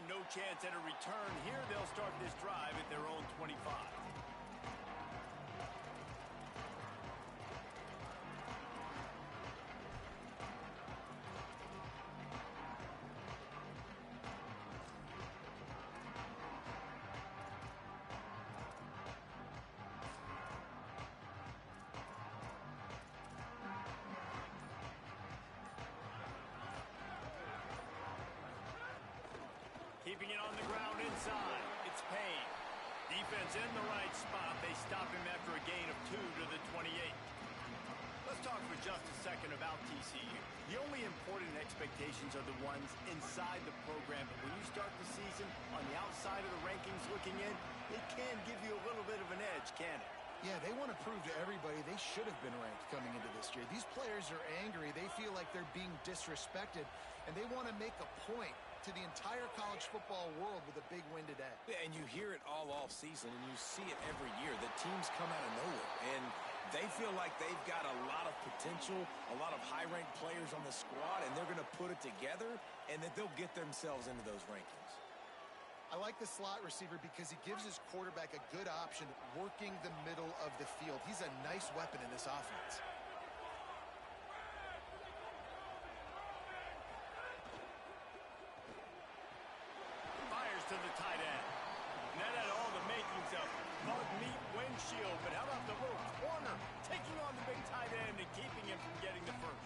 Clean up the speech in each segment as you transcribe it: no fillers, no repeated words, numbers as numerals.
And no chance at a return here. They'll start this drive at their own 25. Keeping it on the ground inside. It's Payne. Defense in the right spot. They stop him after a gain of 2 to the 28. Let's talk for just a second about TCU. The only important expectations are the ones inside the program. But when you start the season on the outside of the rankings looking in, it can give you a little bit of an edge, can it? Yeah, they want to prove to everybody they should have been ranked coming into this year. These players are angry. They feel like they're being disrespected, and they want to make a point to the entire college football world with a big win today. Yeah, and you hear it all off season, and you see it every year. The teams come out of nowhere, and they feel like they've got a lot of potential, a lot of high-ranked players on the squad, and they're going to put it together, and that they'll get themselves into those rankings. I like the slot receiver because he gives his quarterback a good option working the middle of the field. He's a nice weapon in this offense. Fires to the tight end. And that had all the makings of bug meat windshield. But how about the little corner taking on the big tight end and keeping him from getting the first?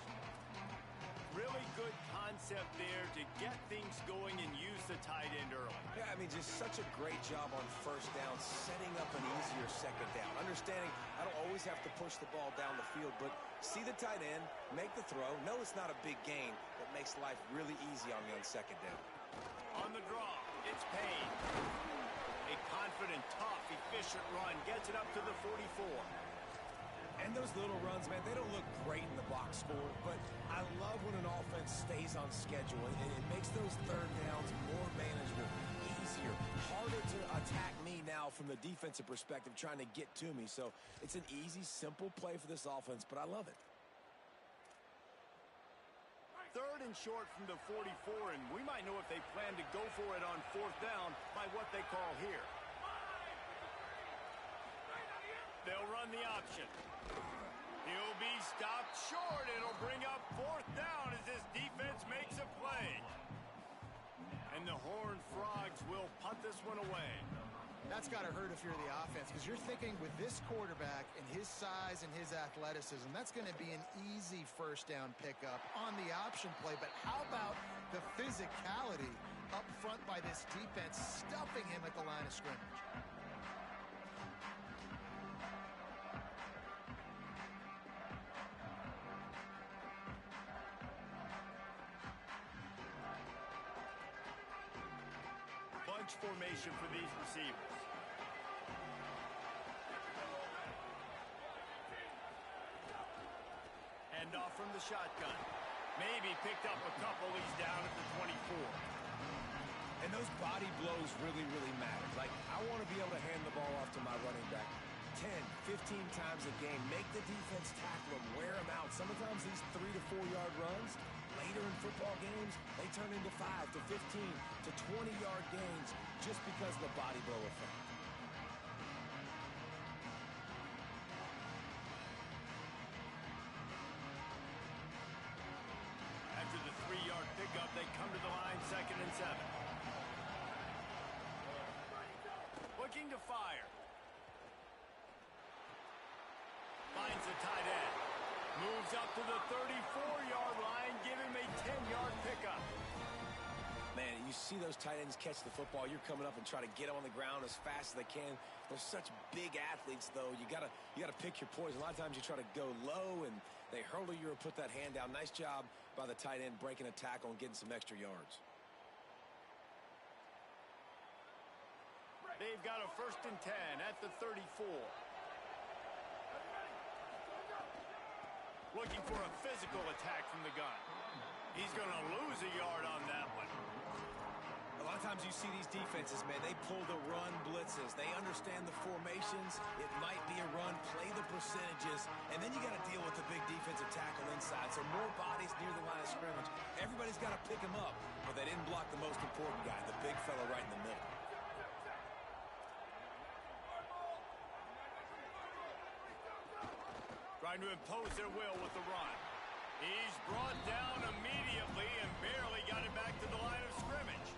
Really good concept there to get things going and use the tight end early. Yeah, I mean, just such a great job on first down, setting up an easier second down. Understanding I don't always have to push the ball down the field, but see the tight end, make the throw. No, it's not a big gain, but makes life really easy on me on second down. On the draw, it's Payne. A confident, tough, efficient run gets it up to the 44. And those little runs, man, they don't look great in the box score, but I love when an offense stays on schedule, and it makes those third downs more manageable, easier, harder to attack me now from the defensive perspective trying to get to me. So it's an easy, simple play for this offense, but I love it. Third and short from the 44, and we might know if they plan to go for it on fourth down by what they call here. They'll run the option. He'll be stopped short. It'll bring up fourth down as this defense makes a play. And the Horned Frogs will punt this one away. That's got to hurt if you're the offense, because you're thinking with this quarterback and his size and his athleticism, that's going to be an easy first down pickup on the option play. But how about the physicality up front by this defense, stuffing him at the line of scrimmage? Bunch formation for these receivers. Hand off from the shotgun. Maybe picked up a couple. He's down at the 24. And those body blows really, really matter. Like, I want to be able to hand the ball off to my running back 10, 15 times a game. Make the defense tackle him, wear him out. Sometimes these 3 to 4 yard runs, later in football games, they turn into 5 to 15 to 20-yard gains just because of the body blow effect. After the 3-yard pickup, they come to the line, 2nd and 7. Looking to fire. Finds the tight end. Moves up to the 34-yard line, give him a 10-yard pickup. Man, you see those tight ends catch the football. You're coming up and try to get them on the ground as fast as they can. They're such big athletes, though. You gotta pick your poison. A lot of times you try to go low, and they hurdle you or put that hand down. Nice job by the tight end breaking a tackle and getting some extra yards. They've got a 1st and 10 at the 34. Looking for a physical attack from the gun. He's going to lose a yard on that one. A lot of times times you see these defenses, man, they pull the run blitzes. They understand the formations. It might be a run, play the percentages, and then you got to deal with the big defensive tackle inside. So more bodies near the line of scrimmage. Everybody's got to pick him up, but they didn't block the most important guy, the big fella right in the middle. Trying to impose their will with the run. He's brought down immediately and barely got it back to the line of scrimmage.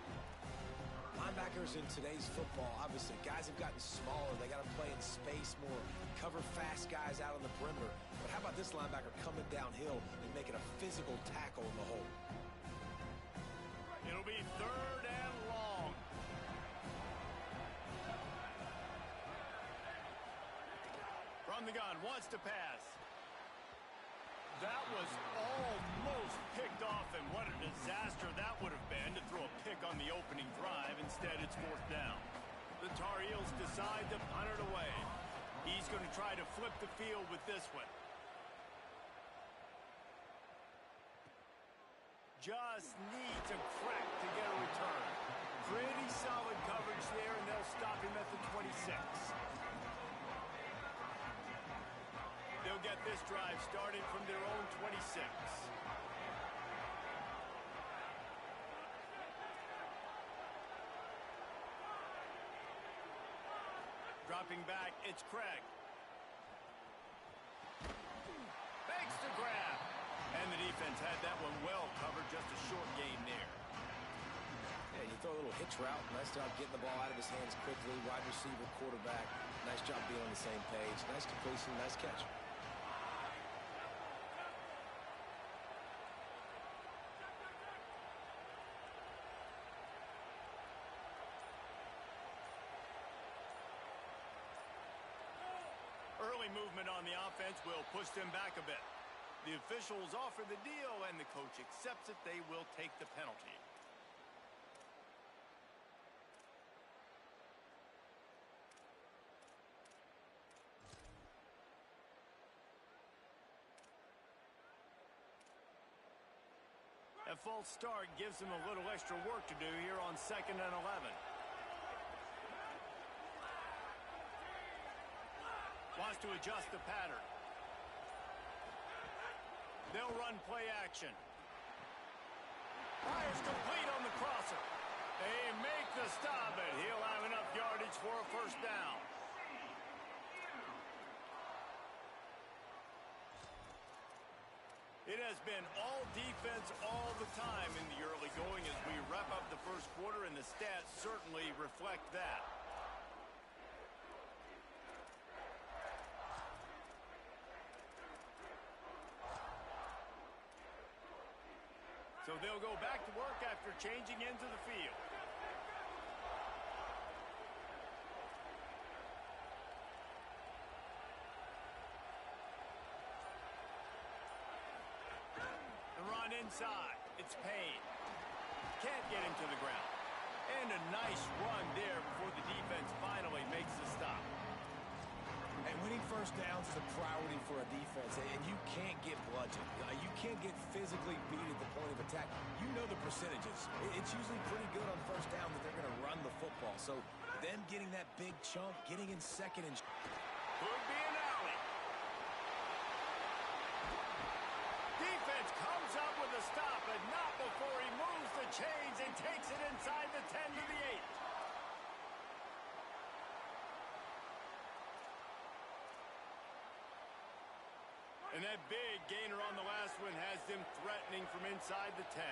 Linebackers in today's football, obviously, guys have gotten smaller. They got to play in space more, cover fast guys out on the perimeter. But how about this linebacker coming downhill and making a physical tackle in the hole? It'll be 3rd and long. From the gun, wants to pass. That was almost picked off, and what a disaster that would have been to throw a pick on the opening drive. Instead, it's 4th down. The Tar Heels decide to punt it away. He's going to try to flip the field with this one. Just needs a crack to get a return. Pretty solid coverage there, and they'll stop him at the 26. They'll get this drive started from their own 26. Dropping back, it's Craig. Makes the grab. And the defense had that one well covered, just a short gain there. Yeah, you throw a little hitch route. Nice job getting the ball out of his hands quickly. Wide receiver, quarterback. Nice job being on the same page. Nice completion, nice catch. Early movement on the offense will push them back a bit. The officials offer the deal, and the coach accepts it. They will take the penalty. That false start gives them a little extra work to do here on 2nd and 11. Wants to adjust the pattern. They'll run play action. Fires complete on the crosser. They make the stop, and he'll have enough yardage for a 1st down. It has been all defense all the time in the early going as we wrap up the 1st quarter, and the stats certainly reflect that. So they'll go back to work after changing into the field. The run inside. It's Payne. Can't get him to the ground. And a nice run there before the defense finally makes the stop. And winning 1st downs is a priority for a defense, and you can't get bludgeoned. You can't get physically beat at the point of attack. You know the percentages. It's usually pretty good on 1st down that they're going to run the football. So them getting that big chunk, getting in 2nd and... Could be an alley. Defense comes up with a stop, but not before he moves the chains and takes it inside the 10 to the 8. And that big gainer on the last one has them threatening from inside the 10.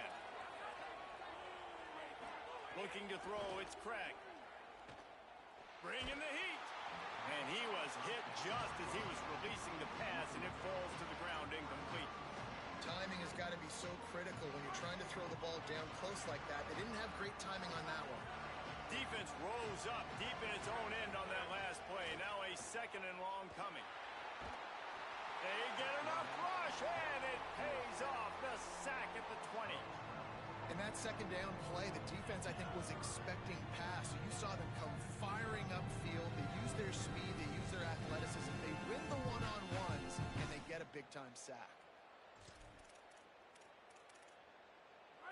Looking to throw, it's Craig. Bringing the heat. And he was hit just as he was releasing the pass, and it falls to the ground incomplete. Timing has got to be so critical when you're trying to throw the ball down close like that. They didn't have great timing on that one. Defense rose up deep in its own end on that last play. Now a 2nd and long coming. They get enough rush, and it pays off. The sack at the 20. In that 2nd down play, the defense, I think, was expecting pass. So you saw them come firing upfield. They use their speed. They use their athleticism. They win the one-on-ones, and they get a big-time sack.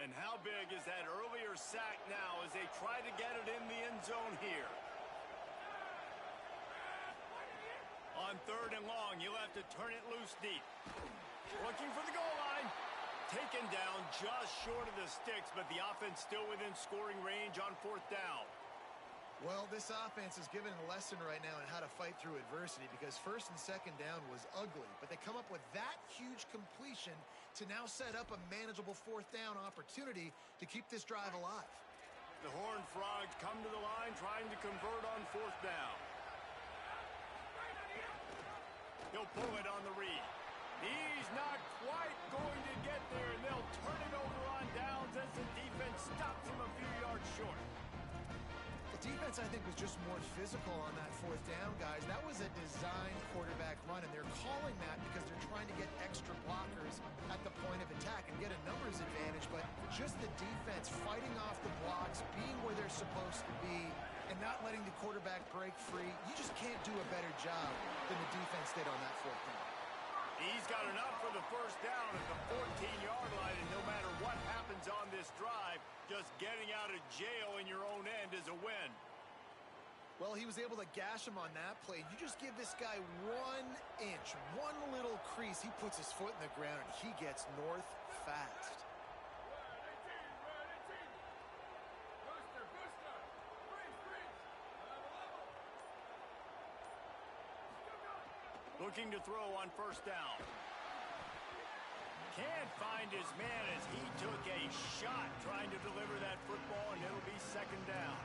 And how big is that earlier their sack now as they try to get it in the end zone here. On 3rd and long, you'll have to turn it loose deep. Looking for the goal line. Taken down just short of the sticks, but the offense still within scoring range on 4th down. Well, this offense is given a lesson right now on how to fight through adversity because 1st and 2nd down was ugly, but they come up with that huge completion to now set up a manageable 4th down opportunity to keep this drive alive. The Horned Frogs come to the line trying to convert on 4th down. He'll pull it on the read. He's not quite going to get there, and they'll turn it over on downs as the defense stops him a few yards short. The defense, I think, was just more physical on that 4th down, guys. That was a designed quarterback run, and they're calling that because they're trying to get extra blockers at the point of attack and get a numbers advantage, but just the defense fighting off the blocks, being where they're supposed to be, and not letting the quarterback break free. You just can't do a better job than the defense did on that 4th down. He's got enough for the 1st down at the 14-yard line, and no matter what happens on this drive, just getting out of jail in your own end is a win. Well, he was able to gash him on that play. You just give this guy 1 inch, one little crease, he puts his foot in the ground, and he gets north fast. Looking to throw on 1st down. Can't find his man as he took a shot trying to deliver that football, and it'll be 2nd down.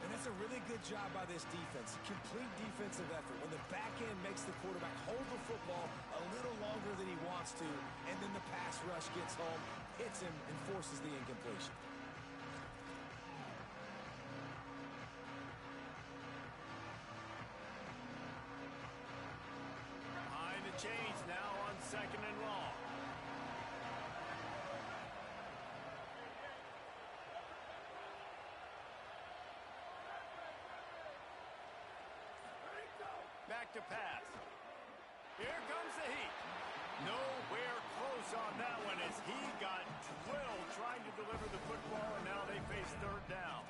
And that's a really good job by this defense. Complete defensive effort. When the back end makes the quarterback hold the football a little longer than he wants to, and then the pass rush gets home, hits him, and forces the incompletion. Chains now on 2nd and long. Back to pass. Here comes the heat. Nowhere close on that one as he got drilled trying to deliver the football, and now they face 3rd down.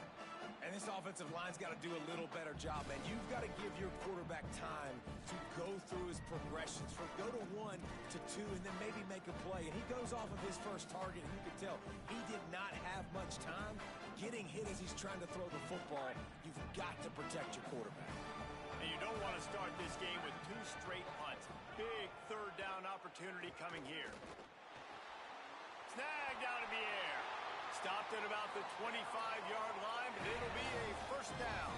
And this offensive line's got to do a little better job, man. You've got to give your quarterback time to go through his progressions, from go to 1 to 2, and then maybe make a play. And he goes off of his first target, and you can tell he did not have much time getting hit as he's trying to throw the football. You've got to protect your quarterback. And you don't want to start this game with 2 straight punts. Big 3rd down opportunity coming here. Snagged out of the air. Stopped at about the 25-yard line, but it'll be a 1st down.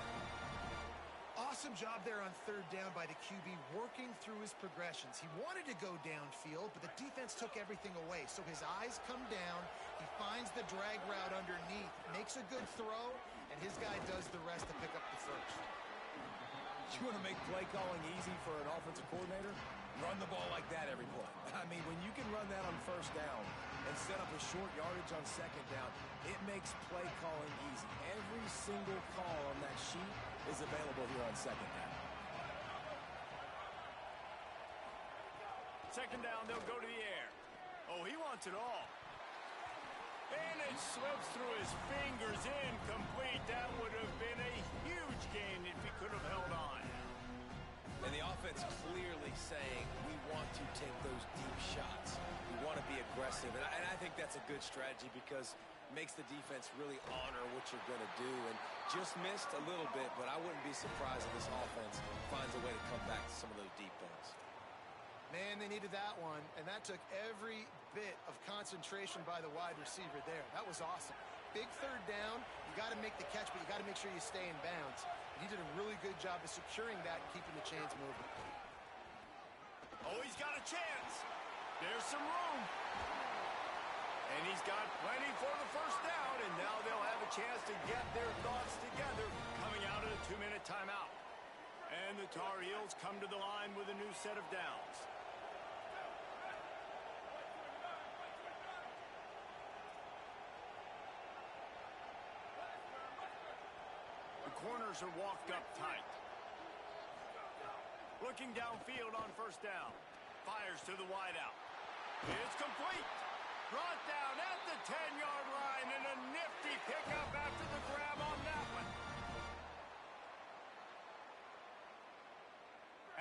Awesome job there on 3rd down by the QB, working through his progressions. He wanted to go downfield, but the defense took everything away. So his eyes come down, he finds the drag route underneath, makes a good throw, and his guy does the rest to pick up the 1st. You want to make play calling easy for an offensive coordinator? Run the ball like that every play. I mean, when you can run that on 1st down and set up a short yardage on 2nd down, it makes play calling easy. Every single call on that sheet is available here on 2nd down. 2nd down, they'll go to the air. Oh, he wants it all. And it slips through his fingers, incomplete. That would have been a huge gain if he could have held on. And the offense clearly saying, we want to take those deep shots. We want to be aggressive. And I think that's a good strategy because it makes the defense really honor what you're going to do. And just missed a little bit, but I wouldn't be surprised if this offense finds a way to come back to some of those deep ones. Man, they needed that one, and that took every bit of concentration by the wide receiver there. That was awesome. Big 3rd down. You got to make the catch, but you got to make sure you stay in bounds. And he did a really good job of securing that and keeping the chains moving. Oh, he's got a chance. There's some room. And he's got plenty for the 1st down, and now they'll have a chance to get their thoughts together coming out of the 2-minute timeout. And the Tar Heels come to the line with a new set of downs. Corners are walked up tight. Looking downfield on 1st down. Fires to the wideout. It's complete. Brought down at the 10-yard line, and a nifty pickup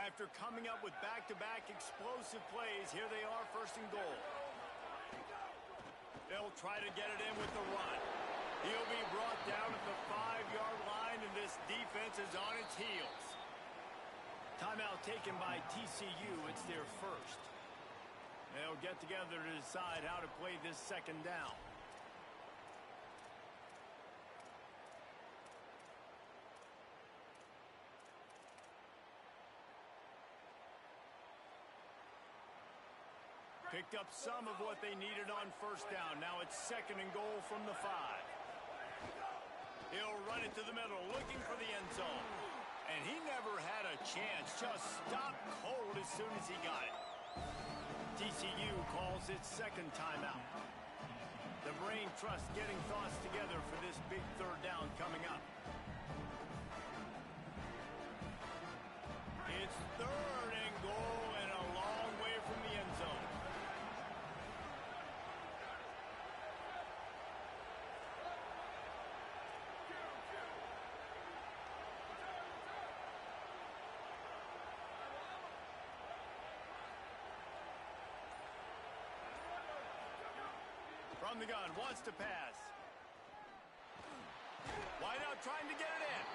After coming up with back-to-back explosive plays, here they are, first and goal. They'll try to get it in with the run. He'll be brought down at the 5-yard line, and this defense is on its heels. Timeout taken by TCU. It's their first. They'll get together to decide how to play this second down. Picked up some of what they needed on first down. Now it's second and goal from the 5. He'll run it to the middle, looking for the end zone. And he never had a chance. Just stopped cold as soon as he got it. TCU calls its second timeout. The brain trust getting thoughts together for this big third down coming up. It's third and goal and a long way from the end zone. From the gun, wants to pass. Wide out trying to get it in.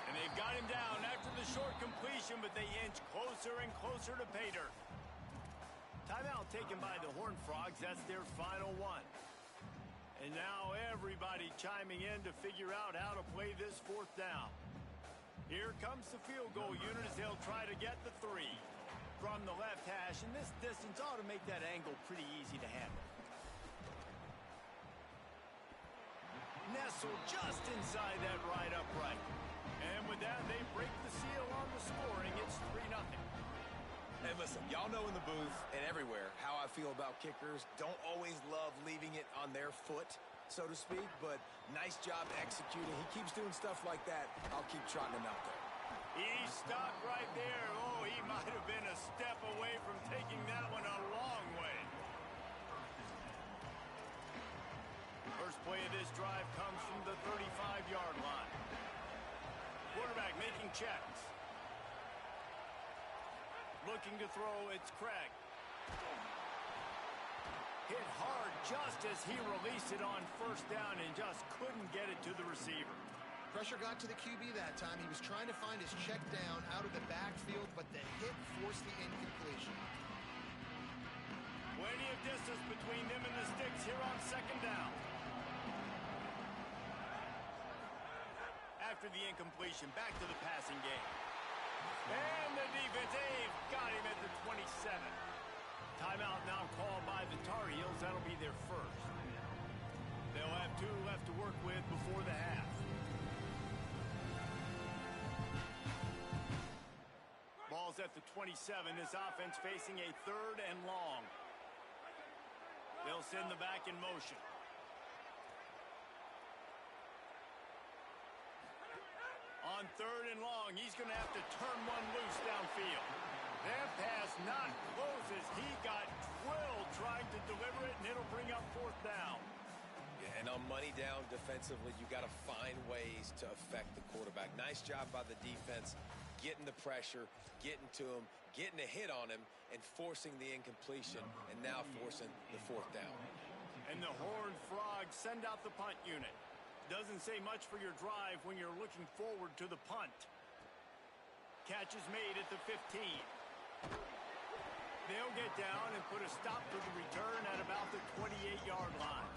And they've got him down after the short completion, but they inch closer and closer to pay dirt. Timeout taken by the Horned Frogs. That's their final one. And now everybody chiming in to figure out how to play this fourth down. Here comes the field goal unit as they'll try to get the 3. From the left hash, and this distance ought to make that angle pretty easy to handle. Nestled just inside that right upright. And with that, they break the seal on the scoring. It's 3-0. Hey, listen, y'all know in the booth and everywhere how I feel about kickers. Don't always love leaving it on their foot, so to speak, but nice job executing. He keeps doing stuff like that. I'll keep trotting him out there. He stopped right there. Oh, he might have been a step away from taking that one a long way. First play of this drive comes from the 35-yard line. Quarterback making checks. Looking to throw, it's Craig. Hit hard just as he released it on first down and just couldn't get it to the receiver. Pressure got to the QB that time. He was trying to find his check down out of the backfield, but the hit forced the incompletion. Plenty of distance between them and the sticks here on second down. After the incompletion, back to the passing game. And the defense, they've got him at the 27. Timeout now called by the Tar Heels. That'll be their first. They'll have 2 left to work with before the half. Ball's at the 27. This offense facing a third and long. They'll send the back in motion. On third and long, he's going to have to turn one loose downfield. That pass not close as he got drilled trying to deliver it, and it'll bring up fourth down. Yeah, and on money down defensively, you got to find ways to affect the quarterback. Nice job by the defense, getting the pressure, getting to him, getting a hit on him, and forcing the incompletion, and now forcing the fourth down. And the Horned Frogs send out the punt unit. Doesn't say much for your drive when you're looking forward to the punt. Catch is made at the 15. They'll get down and put a stop to the return at about the 28-yard line.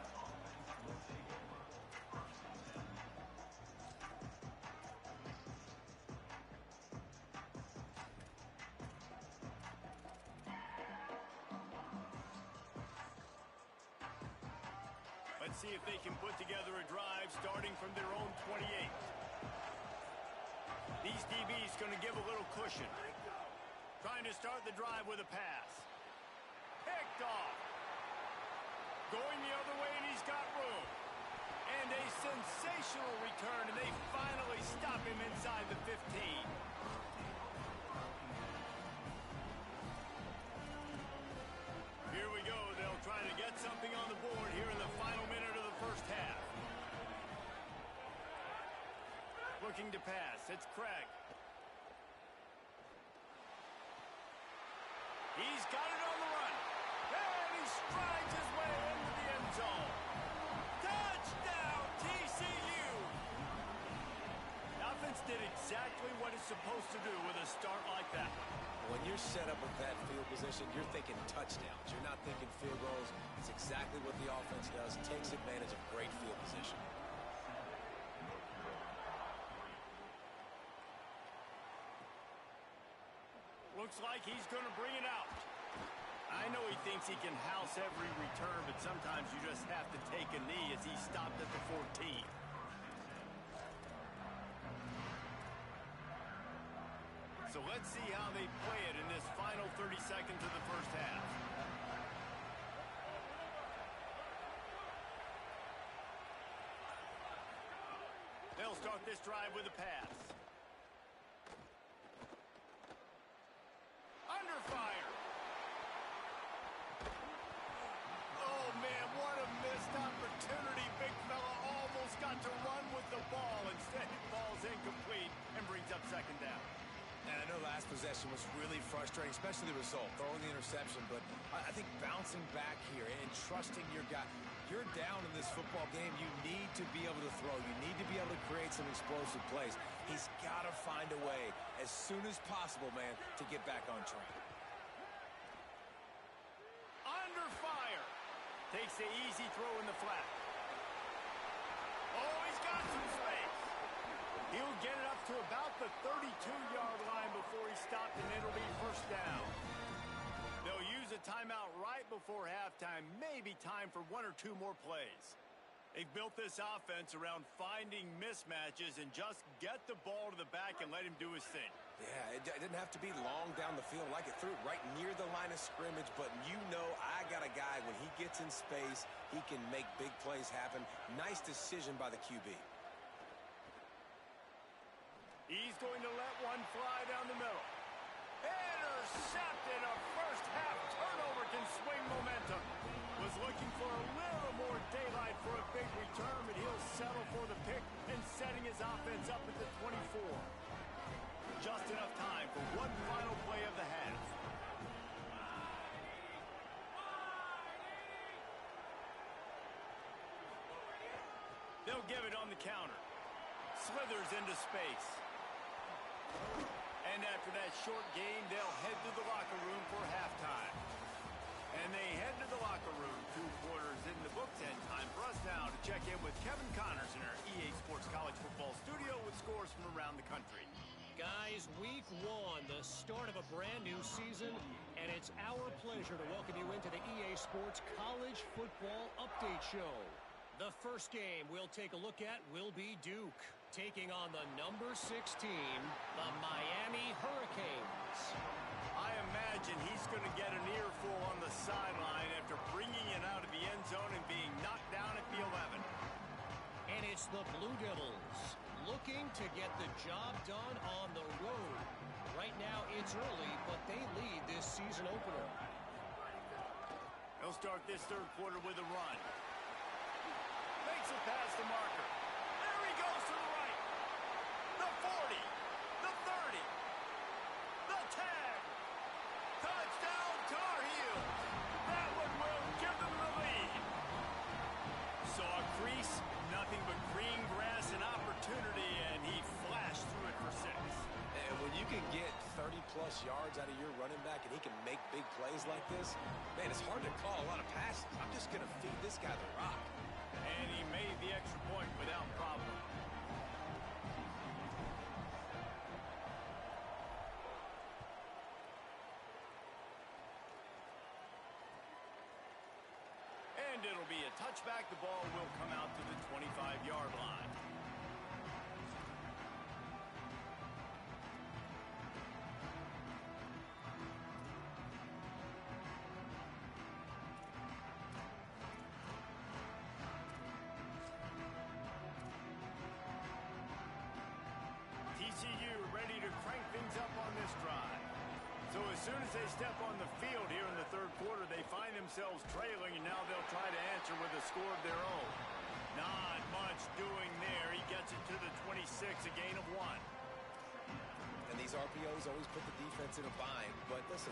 Let's see if they can put together a drive starting from their own 28. These DBs going to give a little cushion. Trying to start the drive with a pass. Picked off. Going the other way, and he's got room. And a sensational return, and they finally stop him inside the 15. Here we go. They'll try to get something on the board here in the final minute of the first half. Looking to pass. It's Craig. He's got it on the run. And he strides his way into the end zone. Touchdown, TCU! The offense did exactly what it's supposed to do with a start like that. When you're set up with that field position, you're thinking touchdowns. You're not thinking field goals. It's exactly what the offense does. Takes advantage of great field position. Looks like he's going to bring it out. I know he thinks he can house every return, but sometimes you just have to take a knee as he stopped at the 14. So let's see how they play it in this final 30 seconds of the first half. They'll start this drive with a pass. Under fire. Oh, man, what a missed opportunity. Big fella almost got to run with the ball. Instead, it falls incomplete and brings up second down. And I know last possession was really frustrating, especially the result, throwing the interception. But I think bouncing back here and trusting your guy. You're down in this football game. You need to be able to throw. You need to be able to create some explosive plays. He's got to find a way as soon as possible, man, to get back on track. Under fire. Takes the easy throw in the flat. Oh, he's got some space. He'll get it up to about the 32-yard line before he stopped, and it'll be first down. They'll use a timeout right before halftime, maybe time for one or two more plays. They've built this offense around finding mismatches and just get the ball to the back and let him do his thing. Yeah, it didn't have to be long down the field. Like it threw it right near the line of scrimmage, but you know I got a guy, when he gets in space, he can make big plays happen. Nice decision by the QB. He's going to let one fly down the middle. Intercepted. A first-half turnover can swing momentum. Was looking for a little more daylight for a big return, but he'll settle for the pick and setting his offense up at the 24. Just enough time for one final play of the half. They'll give it on the counter. Slithers into space. And after that short game, they'll head to the locker room for halftime. And they head to the locker room. 2 quarters in the books, and time for us now to check in with Kevin Connors in our EA Sports College Football studio with scores from around the country. Guys, week 1, the start of a brand new season, and it's our pleasure to welcome you into the EA Sports College Football Update Show. The first game we'll take a look at will be Duke, taking on the number 6 team, the Miami Hurricanes. I imagine he's going to get an earful on the sideline after bringing it out of the end zone and being knocked down at the 11. And it's the Blue Devils, looking to get the job done on the road. Right now it's early, but they lead this season opener. They'll start this third quarter with a run. Makes it past the marker. There he goes to the right. The 40. The 30. The 10. Touchdown, Tar Heels. That one will give them the lead. Saw a crease, nothing but green grass and opportunity, and he flashed through it for 6. And when you can get 30-plus yards out of your running back and he can make big plays like this, man, it's hard to call a lot of passes. I'm just going to feed this guy the rock. And he made the extra point without problem. And it'll be a touchback. The ball will come out to the 25-yard line. TCU ready to crank things up on this drive. So as soon as they step on the field here in the third quarter, they find themselves trailing, and now they'll try to answer with a score of their own. Not much doing there. He gets it to the 26, a gain of 1. And these RPOs always put the defense in a bind. But listen,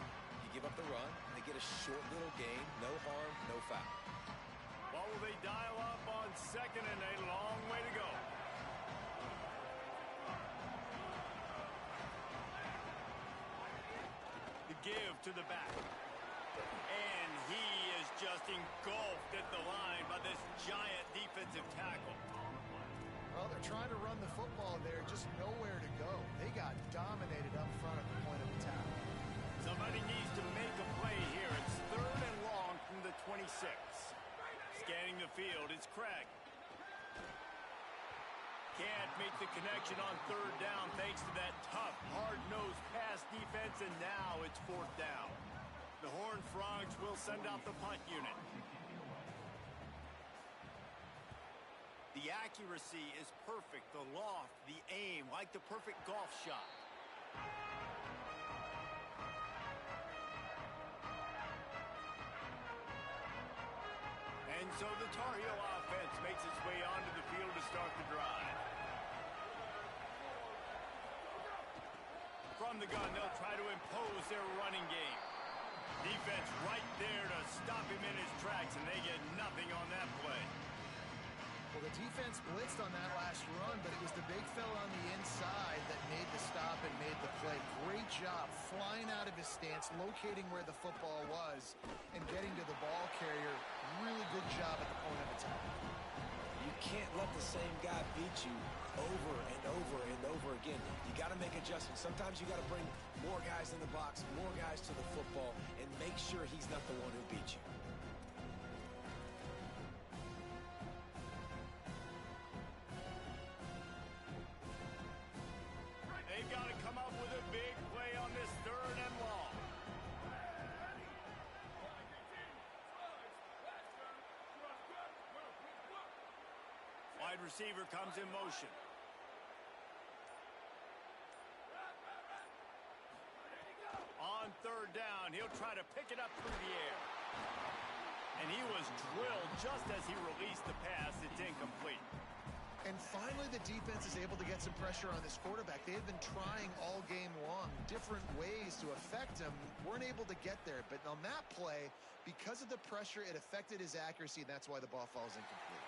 you give up the run. They get a short little gain. No harm, no foul. What will they dial up on second and a long way to go? The give to the back. And he is just engulfed at the line by this giant defensive tackle. Well, they're trying to run the football there, just nowhere to go. They got dominated up front at the point of attack. Somebody needs to make a play here. It's third and long from the 26. Scanning the field, it's Craig. Can't make the connection on third down thanks to that tough, hard-nosed pass defense, and now it's fourth down. The Horned Frogs will send out the punt unit. The accuracy is perfect. The loft, the aim, like the perfect golf shot. And so the Tar Heel offense makes its way onto the field to start the drive. From the gun, they'll try to impose their running game. Defense right there to stop him in his tracks, and they get nothing on that play. Well, the defense blitzed on that last run, but it was the big fella on the inside that made the stop and made the play. Great job flying out of his stance, locating where the football was, and getting to the ball carrier. Really good job at the point of attack. You can't let the same guy beat you over and over and over again. You got to make adjustments. Sometimes you got to bring more guys in the box, more guys to the football, and make sure he's not the one who beat you. They've got to come up with a big play on this third and long. Wide receiver comes in motion. On third down, he'll try to pick it up through the air. And he was drilled just as he released the pass. It's incomplete. And finally, the defense is able to get some pressure on this quarterback. They have been trying all game long, different ways to affect him. Weren't able to get there. But on that play, because of the pressure, it affected his accuracy, and that's why the ball falls incomplete.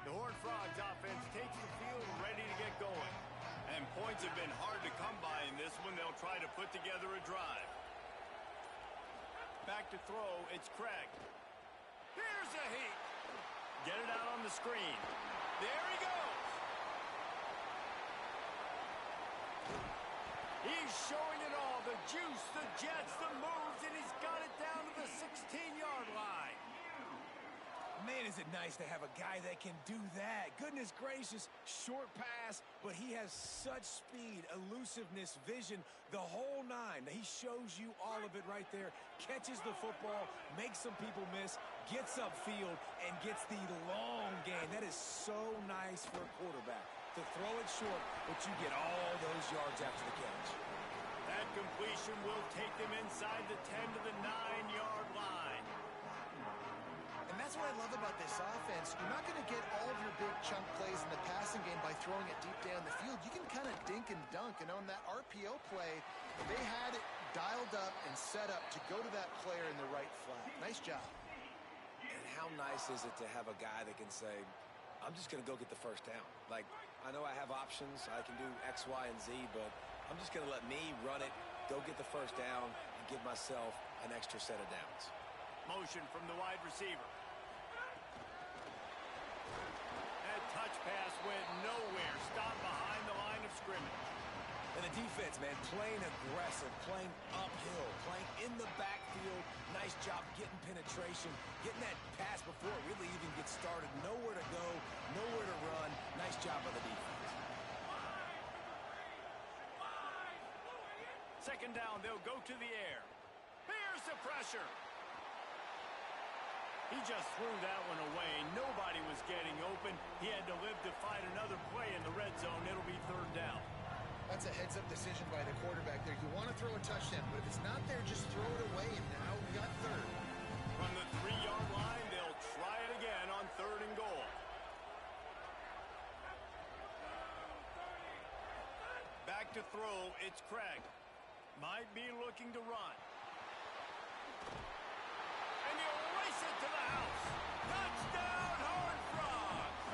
The Horned Frogs offense takes the field ready to get going. And points have been hard to come by in this one. They'll try to put together a drive. Back to throw, it's Craig. Here's a heat. Get it out on the screen. There he goes. He's showing it all. The juice, the jets, the moves, and he's got it down to the 16-yard line. Man, is it nice to have a guy that can do that. Goodness gracious, short pass, but he has such speed, elusiveness, vision, the whole nine. He shows you all of it right there. Catches the football, makes some people miss, gets upfield, and gets the long gain. That is so nice for a quarterback. To throw it short, but you get all those yards after the catch. That completion will take them inside the 10 to the 9-yard line. And that's what I love about this offense. You're not going to get all of your big chunk plays in the passing game by throwing it deep down the field. You can kind of dink and dunk. And on that RPO play, they had it dialed up and set up to go to that player in the right flat. Nice job. And how nice is it to have a guy that can say, I'm just going to go get the first down. Like, I know I have options. I can do X, Y, and Z, but I'm just going to let me run it, go get the first down, and give myself an extra set of downs. Motion from the wide receiver. That touch pass went nowhere. Stopped behind the line of scrimmage. And the defense, man, playing aggressive, playing uphill, playing in the backfield. Nice job getting penetration, getting that pass before it really even gets started. Nowhere to go, nowhere to run. Nice job by the defense. Second down, they'll go to the air. Here's the pressure. He just threw that one away. Nobody was getting open. He had to live to fight another play in the red zone. It'll be third down. That's a heads-up decision by the quarterback there. You want to throw a touchdown, but if it's not there, just throw it away, and now we got third. From the 3-yard line, they'll try it again on 3rd and goal. Back to throw, it's Craig. Might be looking to run. And he'll race it to the house. Touchdown, Horned Frogs!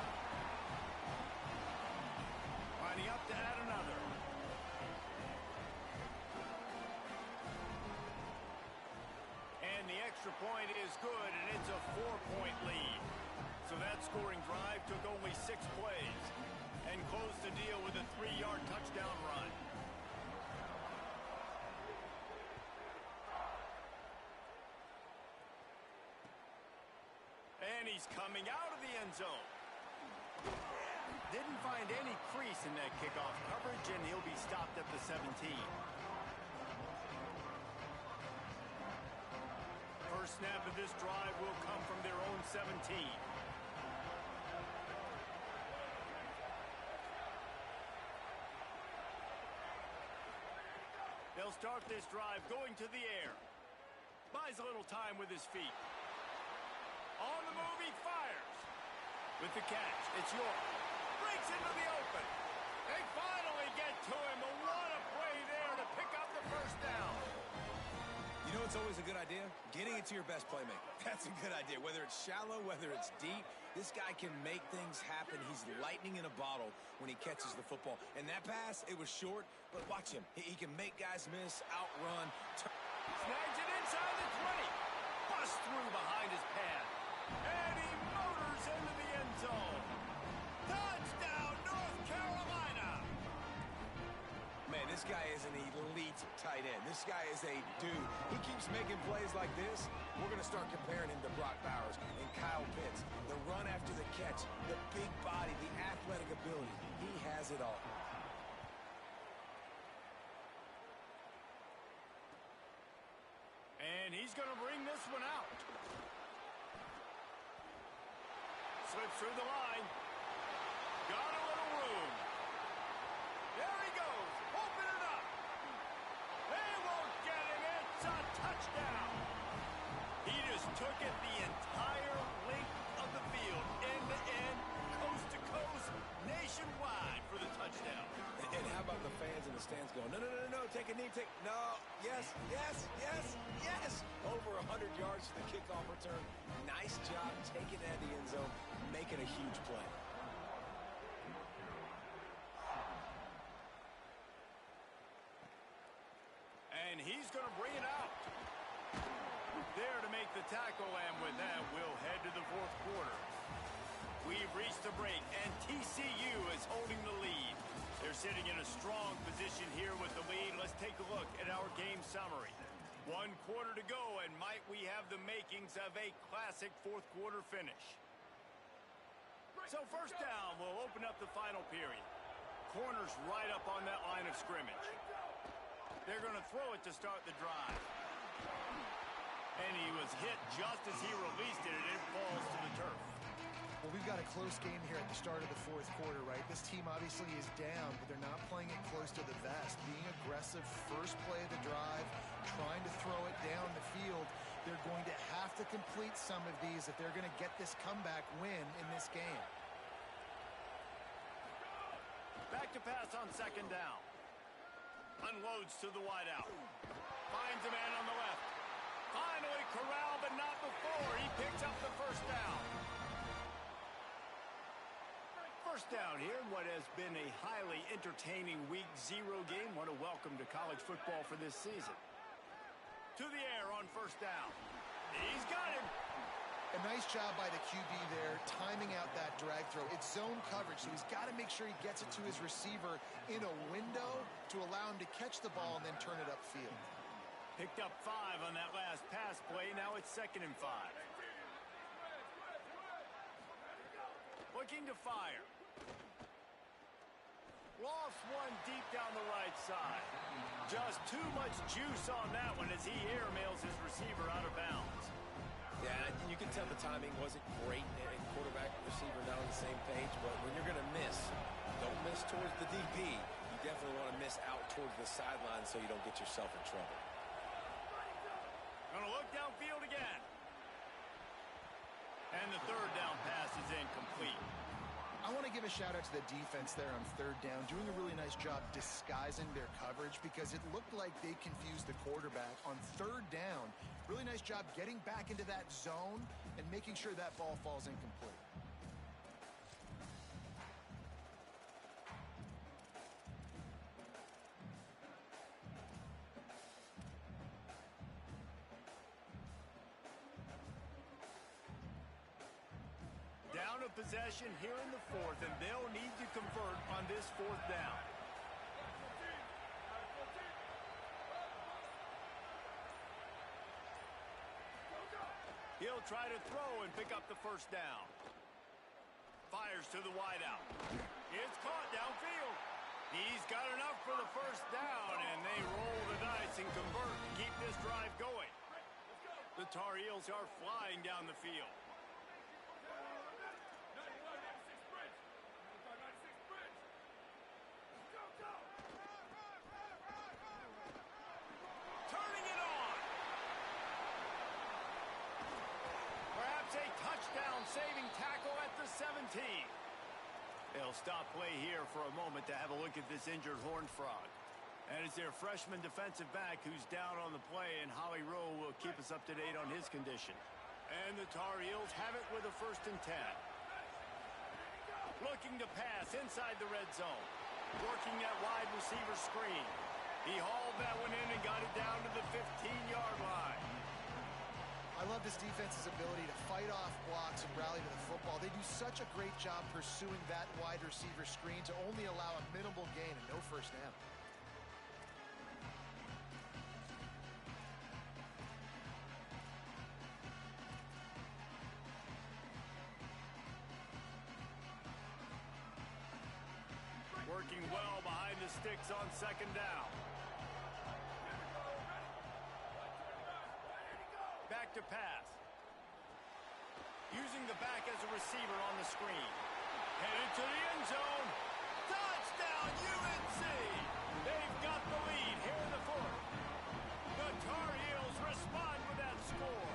Lining up to add another. And the extra point is good, and it's a 4-point lead. So that scoring drive took only 6 plays and closed the deal with a 3-yard touchdown run. And he's coming out of the end zone. Didn't find any crease in that kickoff coverage, and he'll be stopped at the 17. First snap of this drive will come from their own 17. They'll start this drive going to the air. Buys a little time with his feet. On the move, he fires. With the catch, it's York. Breaks into the open. They finally get to him, but what a play there to pick up the first down. You know it's always a good idea? Getting it to your best playmaker. That's a good idea. Whether it's shallow, whether it's deep, this guy can make things happen. He's lightning in a bottle when he catches the football. And that pass, it was short, but watch him. He can make guys miss, outrun. Snags it inside the 20. Bust through behind his pad. And he motors into the end zone. Touchdown, North Carolina! Man, this guy is an elite tight end. This guy is a dude. He keeps making plays like this. We're going to start comparing him to Brock Bowers and Kyle Pitts. The run after the catch, the big body, the athletic ability. He has it all. And he's going to bring this one out. Slips through the line. Got a little room. There he goes. Open it up. They won't get him. It's a touchdown. He just took it the entire length of the field, end to end, coast to coast, nationwide for the touchdown. And how about the fans in the stands going, no, no, no, no, take a knee, no, yes, yes, yes, yes. Over 100 yards for the kickoff return. Nice job taking that to the end zone, making a huge play. And he's going to bring it out. There to make the tackle, and with that, we'll head to the 4th quarter. We've reached the break, and TCU is holding the lead. They're sitting in a strong position here with the lead. Let's take a look at our game summary. 1 quarter to go, and might we have the makings of a classic 4th quarter finish. So first down, we'll open up the final period. Corners right up on that line of scrimmage. They're going to throw it to start the drive. And he was hit just as he released it, and it falls to the turf. Well, we've got a close game here at the start of the 4th quarter, right? This team obviously is down, but they're not playing it close to the vest. Being aggressive, first play of the drive, trying to throw it down the field. They're going to have to complete some of these if they're going to get this comeback win in this game. Back to pass on 2nd down. Unloads to the wideout. Finds a man on the left. Finally corralled, but not before. He picks up the first down. First down here in what has been a highly entertaining Week 0 game. What a welcome to college football for this season. To the air on first down. He's got him. A nice job by the QB there, timing out that drag throw. It's zone coverage, so he's got to make sure he gets it to his receiver in a window to allow him to catch the ball and then turn it upfield. Picked up 5 on that last pass play. Now it's 2nd and 5. Looking to fire. Lofts one deep down the right side. Just too much juice on that one as he airmails his receiver out of bounds. Yeah, you can tell the timing wasn't great, and quarterback and receiver not on the same page, but when you're going to miss, don't miss towards the DB. You definitely want to miss out towards the sideline so you don't get yourself in trouble. Gonna look downfield again. And the third down pass is incomplete. I want to give a shout out to the defense there on third down, doing a really nice job disguising their coverage because it looked like they confused the quarterback on third down. Really nice job getting back into that zone and making sure that ball falls incomplete. Down a possession here in the fourth, and they'll need to convert on this fourth down. He'll try to throw and pick up the first down. Fires to the wideout. It's caught downfield. He's got enough for the first down, and they roll the dice and convert to keep this drive going. The Tar Heels are flying down the field. Turning it on. Perhaps a touchdown-saving tackle at the 17. They'll stop play here for a moment to have a look at this injured Horned Frog. And it's their freshman defensive back who's down on the play, and Holly Rowe will keep us up to date on his condition. And the Tar Heels have it with a 1st and 10. Looking to pass inside the red zone. Working that wide receiver screen. He hauled that one in and got it down to the 15-yard line. I love this defense's ability to fight off blocks and rally to the football. They do such a great job pursuing that wide receiver screen to only allow a minimal gain and no first down. Working well behind the sticks on 2nd down. Back to pass. Using the back as a receiver on the screen. Headed to the end zone. Touchdown, UNC! They've got the lead here in the 4th. The Tar Heels respond with that score.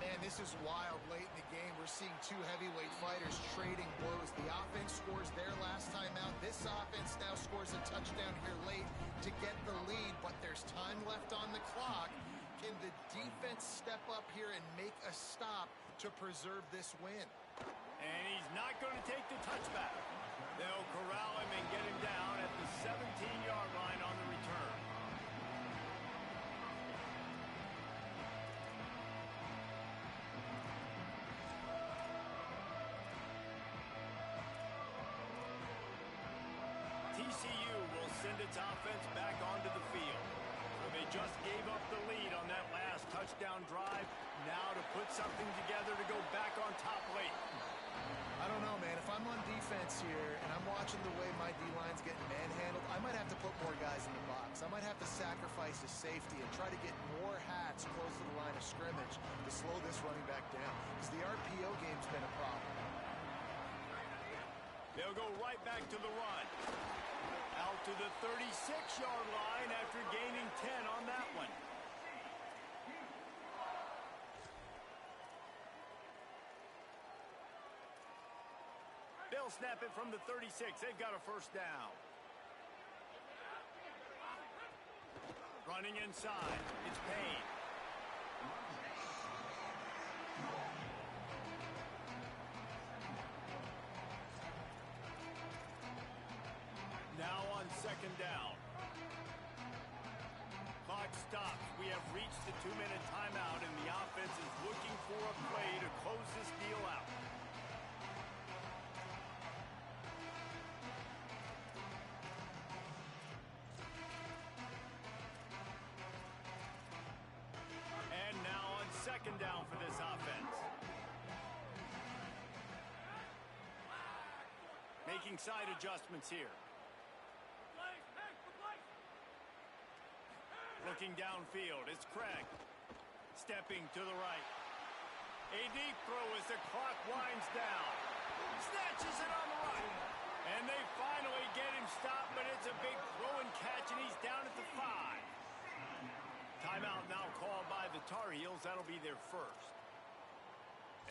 Man, this is wild late in the game. We're seeing two heavyweight fighters trading blows. The offense scores their last time out. This offense now scores a touchdown here late to get the lead, but there's time left on the clock. Can the defense step up here and make a stop to preserve this win? And he's not going to take the touchback. They'll corral him and get him down at the 17-yard line on the return. TCU will send its offense back onto the field. They just gave up the lead on that last touchdown drive. Now to put something together to go back on top late. I don't know, man. If I'm on defense here and I'm watching the way my D-line's getting manhandled, I might have to put more guys in the box. I might have to sacrifice a safety and try to get more hats close to the line of scrimmage to slow this running back down. Because the RPO game's been a problem. They'll go right back to the run. Out to the 36-yard line after gaining 10 on that one. They'll snap it from the 36. They've got a first down. Running inside. It's Payne. Now on 2nd down. Clock stops. We have reached the 2-minute timeout, and the offense is looking for a play to close this deal out. And now on 2nd down for this offense. Making side adjustments here. Looking downfield, it's Craig. Stepping to the right. A deep throw as the clock winds down. Snatches it on the right. And they finally get him stopped, but it's a big throw and catch, and he's down at the 5. Timeout now called by the Tar Heels. That'll be their first.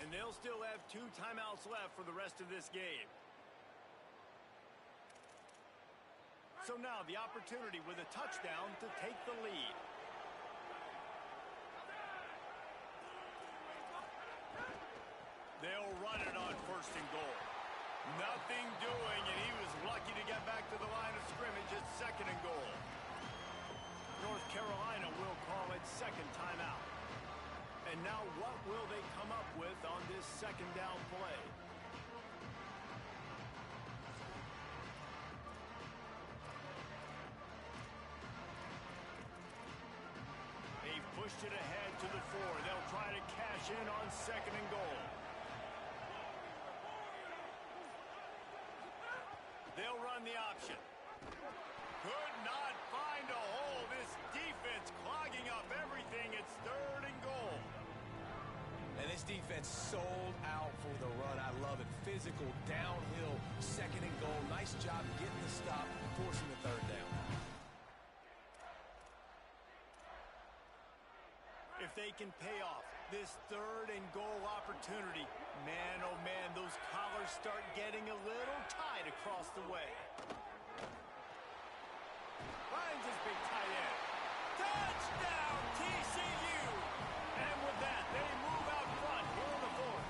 And they'll still have 2 timeouts left for the rest of this game. So now the opportunity with a touchdown to take the lead. They'll run it on 1st and goal. Nothing doing, and he was lucky to get back to the line of scrimmage at 2nd and goal. North Carolina will call it 2nd timeout. And now what will they come up with on this 2nd down play? They've pushed it ahead to the 4. They'll try to cash in on 2nd and goal. They'll run the option. Could not find a hole. This defense clogging up everything. It's 3rd and goal. And this defense sold out for the run. I love it. Physical, downhill, 2nd and goal. Nice job getting the stop, forcing the 3rd down. If they can pay off this 3rd and goal opportunity, man, oh man, those collars start getting a little tight across the way. Finds his big tight end. Touchdown, TCU! And with that, they move out front here in the 4th.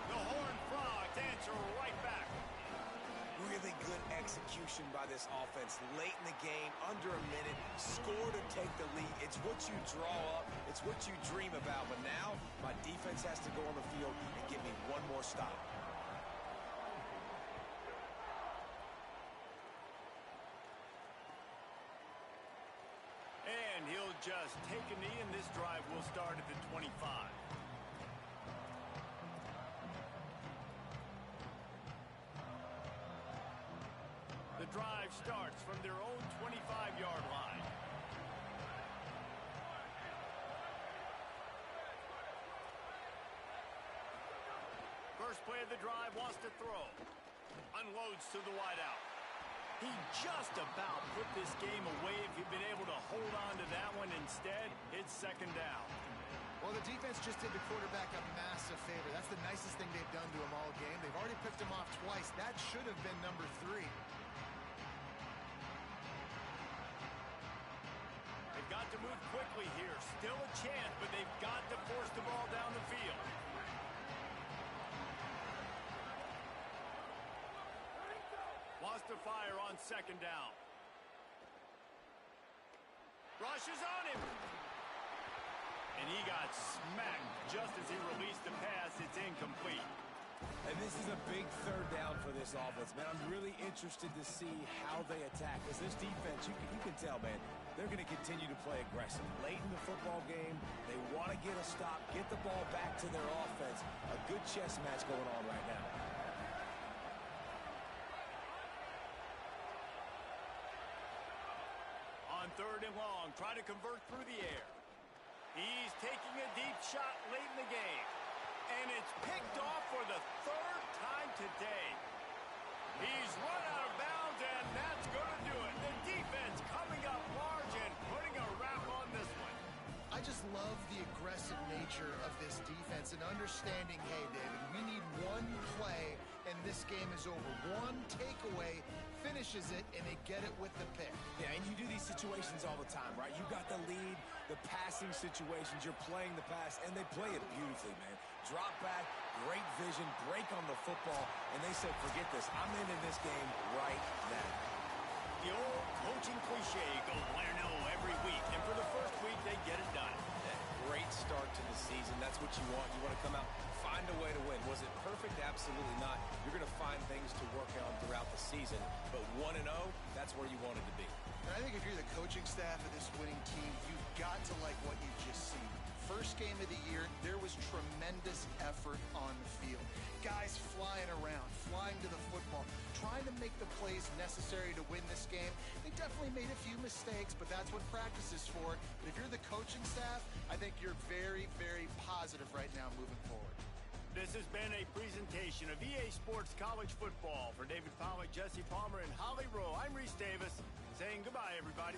The Horned Frogs answer right back. Really good execution by this offense. Late in the game, under a minute, score to take the lead. It's what you draw up. It's what you dream about. But now, my defense has to go on the field and give me one more stop. And he'll just take a knee, and this drive will start at the 25. The drive starts from their own 25-yard line. First play of the drive, wants to throw. Unloads to the wideout. He just about put this game away if he'd been able to hold on to that one. Instead, it's 2nd down. Well, the defense just did the quarterback a massive favor. That's the nicest thing they've done to him all game. They've already picked him off twice. That should have been number 3. They've got to move quickly here. Still a chance, but they've got to force the ball down the field. Wants to fire on 2nd down. Rushes on him. And he got smacked just as he released the pass. It's incomplete. And this is a big 3rd down for this offense, man. I'm really interested to see how they attack. Because this defense, you can tell, man, they're going to continue to play aggressive. Late in the football game, they want to get a stop, get the ball back to their offense. A good chess match going on right now. On 3rd and long, try to convert through the air. He's taking a deep shot late in the game. And it's picked off for the 3rd time today. He's run out of bounds, and that's going to do it. The defense coming up large and putting a wrap on this one. I just love the aggressive nature of this defense and understanding, hey, David, we need one play, and this game is over. One takeaway finishes it, and they get it with the pick. Yeah, and you do these situations all the time, right? You got the lead, the passing situations, you're playing the pass, and they play it beautifully, man. Drop back, great vision, break on the football, and they said, forget this. I'm in this game right now. The old coaching cliche, go win or no every week, and for the first week, they get it done. Great start to the season. That's what you want. You want to come out, find a way to win. Was it perfect? Absolutely not. You're going to find things to work on throughout the season, but 1-0, that's where you wanted to be. And I think if you're the coaching staff of this winning team, you've got to like what you've just seen. First game of the year, there was tremendous effort on the field. Guys flying around, flying to the football, trying to make the plays necessary to win this game. They definitely made a few mistakes, but that's what practice is for. But if you're the coaching staff, I think you're very, very positive right right now moving forward. This has been a presentation of EA Sports College Football. For David Pollack, Jesse Palmer, and Holly Rowe, I'm Reese Davis saying goodbye, everybody.